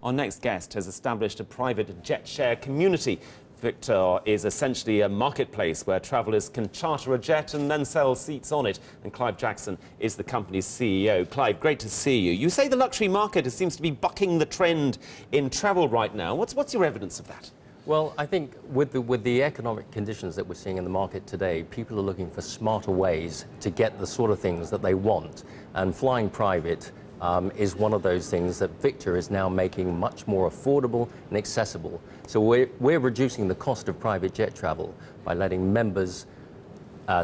Our next guest has established a private jetshare community. Victor is essentially a marketplace where travellers can charter a jet and then sell seats on it. And Clive Jackson is the company's CEO. Clive, great to see you. You say the luxury market seems to be bucking the trend in travel right now. What's your evidence of that? Well, I think with the economic conditions that we're seeing in the market today, people are looking for smarter ways to get the sort of things that they want. And flying private is one of those things that Victor is now making much more affordable and accessible. So we're reducing the cost of private jet travel by letting members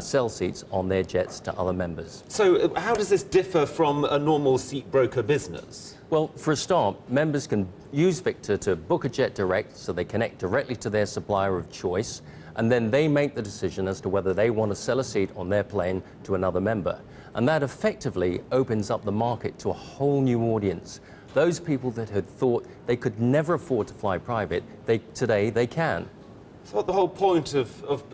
sell seats on their jets to other members. So how does this differ from a normal seat broker business? Well, for a start, members can use Victor to book a jet direct, so they connect directly to their supplier of choice, and then they make the decision as to whether they want to sell a seat on their plane to another member. And that effectively opens up the market to a whole new audience. Those people that had thought they could never afford to fly private, today they can. I thought the whole point of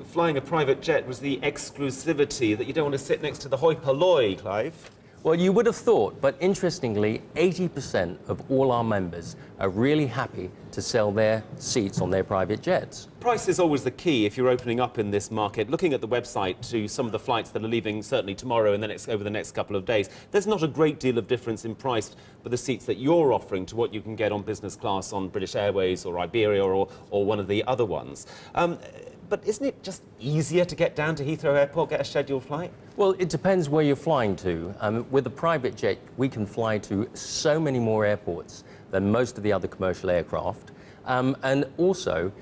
flying a private jet was the exclusivity, that you don't want to sit next to the hoi polloi, Clive. Well, you would have thought, but interestingly, 80% of all our members are really happy to sell their seats on their private jets. Price is always the key if you're opening up in this market. Looking at the website to some of the flights that are leaving certainly tomorrow and over the next couple of days, there's not a great deal of difference in price for the seats that you're offering to what you can get on business class on British Airways or Iberia or one of the other ones. But isn't it just easier to get down to Heathrow Airport, get a scheduled flight? Well, it depends where you're flying to. With a private jet, we can fly to so many more airports than most of the other commercial aircraft. And also,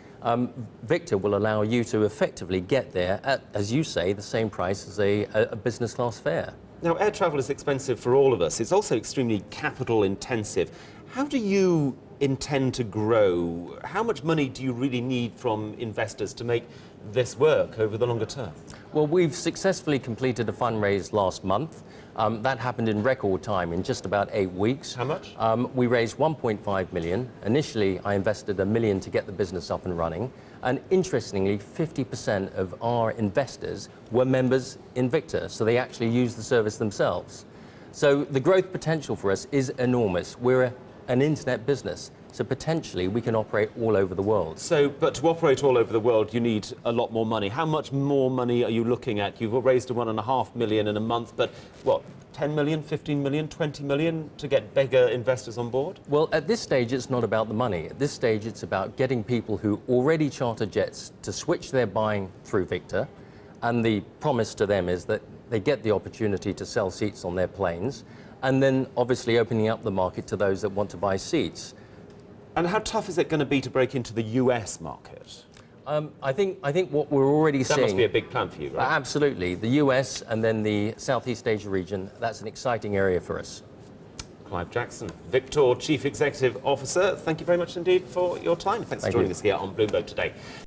Victor will allow you to effectively get there at, as you say, the same price as a business class fare. Now, air travel is expensive for all of us. It's also extremely capital intensive. How do you intend to grow? How much money do you really need from investors to make this work over the longer term? Well, we've successfully completed a fundraise last month. That happened in record time, in just about 8 weeks. How much? We raised 1.5 million. Initially, I invested $1 million to get the business up and running. And interestingly, 50% of our investors were members in Victor, so they actually used the service themselves. So the growth potential for us is enormous. We're an internet business, so potentially we can operate all over the world. But to operate all over the world, you need a lot more money. How much more money are you looking at? You've raised $1.5 million in a month, but what, 10 million, 15 million, 20 million to get bigger investors on board? Well, at this stage, it's not about the money. At this stage, it's about getting people who already charter jets to switch their buying through Victor, and the promise to them is that they get the opportunity to sell seats on their planes, and then obviously opening up the market to those that want to buy seats. And how tough is it going to be to break into the US market? I think what we're already seeing... That must be a big plan for you, right? Absolutely. The US and then the Southeast Asia region, that's an exciting area for us. Clive Jackson, Victor Chief Executive Officer, thank you very much indeed for your time. Thanks for joining us here on Bloomberg Today.